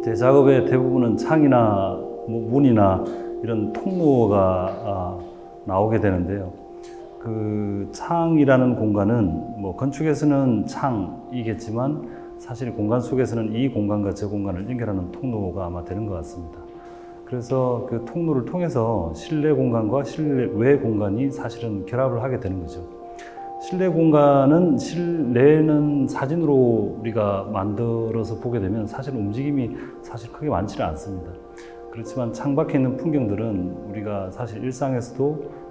제 작업의 대부분은 창이나 문이나 이런 통로가 나오게 되는데요. 그 창이라는 공간은 건축에서는 창이겠지만 사실 공간 속에서는 이 공간과 저 공간을 연결하는 통로가 아마 되는 것 같습니다. 그래서 그 통로를 통해서 실내 공간과 실외 공간이 사실은 결합을 하게 되는 거죠. 실내 공간은 실내는 사진으로 우리가 만들어서 보게 되면 사실 움직임이 사실 크게 많지는 않습니다. 그렇지만 창밖에 있는 풍경들은 우리가 사실 일상에서도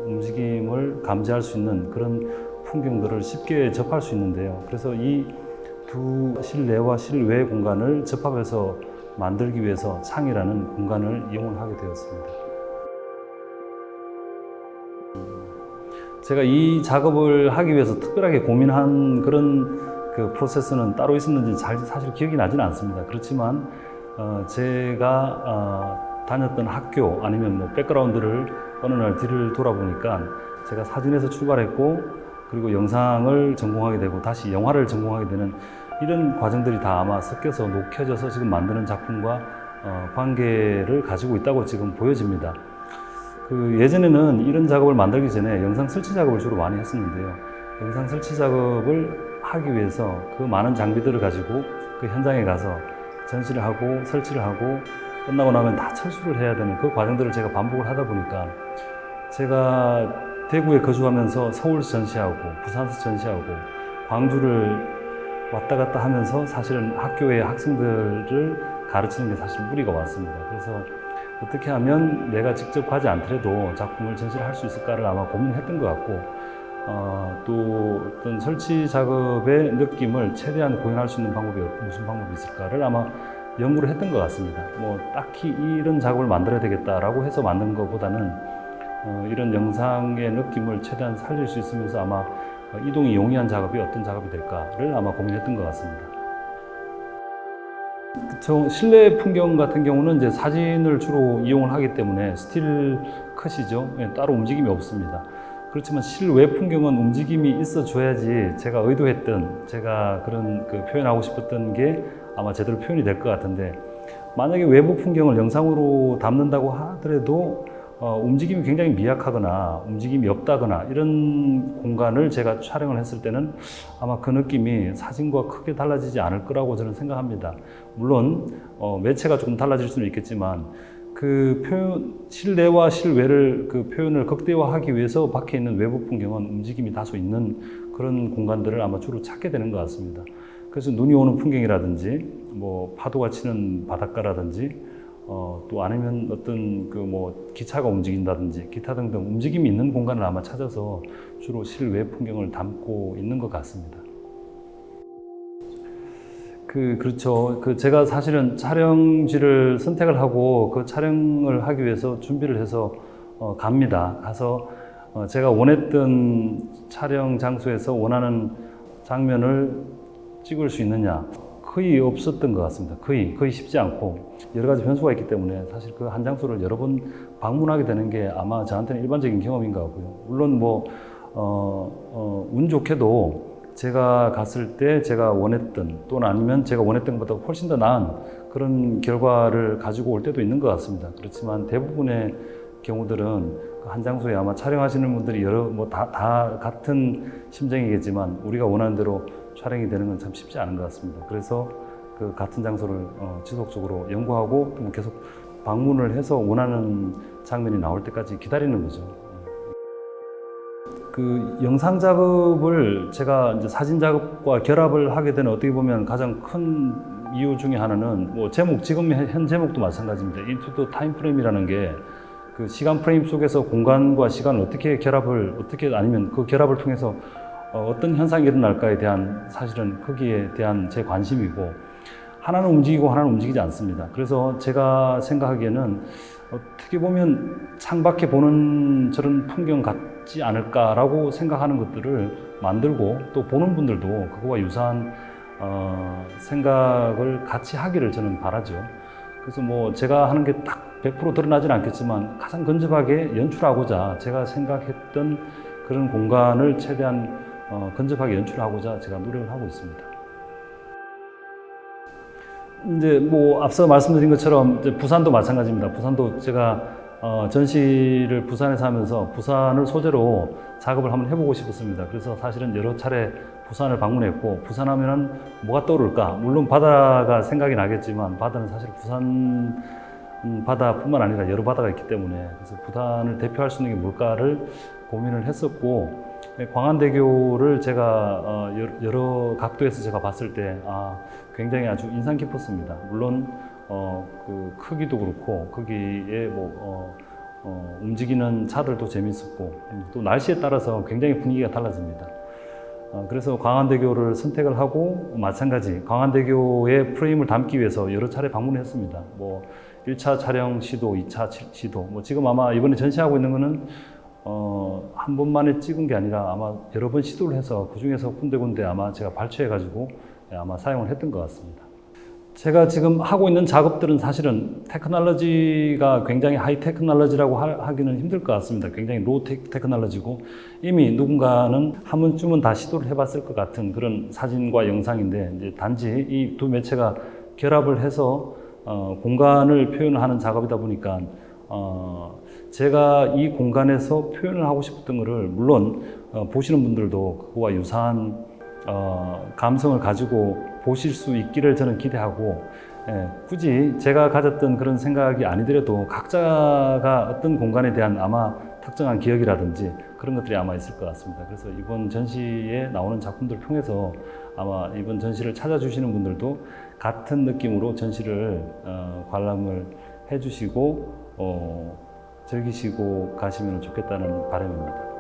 움직임을 감지할 수 있는 그런 풍경들을 쉽게 접할 수 있는데요. 그래서 이 두 실내와 실외 공간을 접합해서 만들기 위해서 창이라는 공간을 이용을 하게 되었습니다. 제가 이 작업을 하기 위해서 특별하게 고민한 그런 그 프로세스는 따로 있었는지 사실 기억이 나지는 않습니다. 그렇지만 제가 다녔던 학교 아니면 백그라운드를 어느 날 뒤를 돌아보니까 제가 사진에서 출발했고 그리고 영상을 전공하게 되고 다시 영화를 전공하게 되는 이런 과정들이 다 아마 섞여서 녹여져서 지금 만드는 작품과 관계를 가지고 있다고 지금 보여집니다. 예전에는 이런 작업을 만들기 전에 영상 설치 작업을 주로 많이 했었는데요. 영상 설치 작업을 하기 위해서 그 많은 장비들을 가지고 그 현장에 가서 전시를 하고 설치를 하고 끝나고 나면 다 철수를 해야 되는 그 과정들을 제가 반복을 하다 보니까 제가 대구에 거주하면서 서울에서 전시하고 부산에서 전시하고 광주를 왔다 갔다 하면서 사실은 학교의 학생들을 가르치는 게 사실 무리가 왔습니다. 그래서 어떻게 하면 내가 직접 가지 않더라도 작품을 전시를 할 수 있을까를 아마 고민했던 것 같고 또 어떤 설치 작업의 느낌을 최대한 구현할 수 있는 방법이 무슨 방법이 있을까를 아마 연구를 했던 것 같습니다. 딱히 이런 작업을 만들어야 되겠다라고 해서 만든 것보다는 이런 영상의 느낌을 최대한 살릴 수 있으면서 아마 이동이 용이한 작업이 어떤 작업이 될까를 아마 고민했던 것 같습니다. 실내 풍경 같은 경우는 이제 사진을 주로 이용을 하기 때문에 스틸 컷이죠. 따로 움직임이 없습니다. 그렇지만 실외 풍경은 움직임이 있어줘야지 제가 의도했던, 제가 그런 표현하고 싶었던 게 아마 제대로 표현이 될 것 같은데, 만약에 외부 풍경을 영상으로 담는다고 하더라도 움직임이 굉장히 미약하거나 움직임이 없다거나 이런 공간을 제가 촬영을 했을 때는 아마 그 느낌이 사진과 크게 달라지지 않을 거라고 저는 생각합니다. 물론 매체가 조금 달라질 수는 있겠지만 그 실내와 실외를 표현을 극대화하기 위해서 밖에 있는 외부 풍경은 움직임이 다소 있는 그런 공간들을 아마 주로 찾게 되는 것 같습니다. 그래서 눈이 오는 풍경이라든지 파도가 치는 바닷가라든지 또 아니면 어떤 기차가 움직인다든지 기타 등등 움직임이 있는 공간을 아마 찾아서 주로 실외 풍경을 담고 있는 것 같습니다. 그렇죠. 제가 사실은 촬영지를 선택을 하고 그 촬영을 하기 위해서 준비를 해서 갑니다. 가서 제가 원했던 촬영 장소에서 원하는 장면을 찍을 수 있느냐 거의 없었던 것 같습니다. 거의 쉽지 않고 여러 가지 변수가 있기 때문에 사실 그 한 장소를 여러 번 방문하게 되는 게 아마 저한테는 일반적인 경험인 것 같고요. 물론 운 좋게도 제가 갔을 때 제가 원했던 또는 아니면 제가 원했던 것보다 훨씬 더 나은 그런 결과를 가지고 올 때도 있는 것 같습니다. 그렇지만 대부분의 경우들은 한 장소에 아마 촬영하시는 분들이 다 같은 심정이겠지만 우리가 원하는 대로 촬영이 되는 건 참 쉽지 않은 것 같습니다. 그래서 그 같은 장소를 지속적으로 연구하고 또 계속 방문을 해서 원하는 장면이 나올 때까지 기다리는 거죠. 영상 작업을 제가 이제 사진 작업과 결합을 하게 되는 어떻게 보면 가장 큰 이유 중에 하나는 지금 현 제목도 마찬가지입니다. Into the Time Frame이라는 게 시간 프레임 속에서 공간과 시간을 어떻게 아니면 그 결합을 통해서 어떤 현상이 일어날까에 대한 사실은 거기에 대한 제 관심이고 하나는 움직이고 하나는 움직이지 않습니다. 그래서 제가 생각하기에는 어떻게 보면 창밖에 보는 저런 풍경 같지 않을까라고 생각하는 것들을 만들고 또 보는 분들도 그거와 유사한 생각을 같이 하기를 저는 바라죠. 그래서 제가 하는 게 딱 100% 드러나지는 않겠지만 가장 근접하게 연출하고자 제가 생각했던 그런 공간을 최대한 근접하게 연출하고자 제가 노력을 하고 있습니다. 이제 뭐 앞서 말씀드린 것처럼 이제 부산도 마찬가지입니다. 부산도 제가 전시를 부산에서 하면서 부산을 소재로 작업을 한번 해보고 싶었습니다. 그래서 사실은 여러 차례 부산을 방문했고, 부산 하면은 뭐가 떠오를까? 물론 바다가 생각이 나겠지만 바다는 사실 부산 바다뿐만 아니라 여러 바다가 있기 때문에, 그래서 부산을 대표할 수 있는 게 뭘까를 고민을 했었고, 광안대교를 제가 여러 각도에서 제가 봤을 때 굉장히 아주 인상 깊었습니다. 물론 그 크기도 그렇고 거기에 움직이는 차들도 재밌었고, 또 날씨에 따라서 굉장히 분위기가 달라집니다. 그래서 광안대교를 선택을 하고, 마찬가지 광안대교의 프레임을 담기 위해서 여러 차례 방문을 했습니다. 1차 촬영 시도, 2차 시도, 지금 아마 이번에 전시하고 있는 거는 한 번만에 찍은 게 아니라 아마 여러 번 시도를 해서 그 중에서 군데군데 아마 제가 발췌해가지고 아마 사용을 했던 것 같습니다. 제가 지금 하고 있는 작업들은 사실은 테크놀로지가 굉장히 하이 테크놀로지라고 하기는 힘들 것 같습니다. 굉장히 로우 테크놀로지고, 이미 누군가는 한 번쯤은 다 시도를 해봤을 것 같은 그런 사진과 영상인데, 이제 단지 이 두 매체가 결합을 해서 공간을 표현하는 작업이다 보니까 제가 이 공간에서 표현을 하고 싶었던 것을, 물론 보시는 분들도 그거와 유사한 감성을 가지고 보실 수 있기를 저는 기대하고, 굳이 제가 가졌던 그런 생각이 아니더라도 각자가 어떤 공간에 대한 아마 특정한 기억이라든지 그런 것들이 아마 있을 것 같습니다. 그래서 이번 전시에 나오는 작품들을 통해서 아마 이번 전시를 찾아주시는 분들도 같은 느낌으로 전시를 관람을 해주시고 즐기시고 가시면 좋겠다는 바람입니다.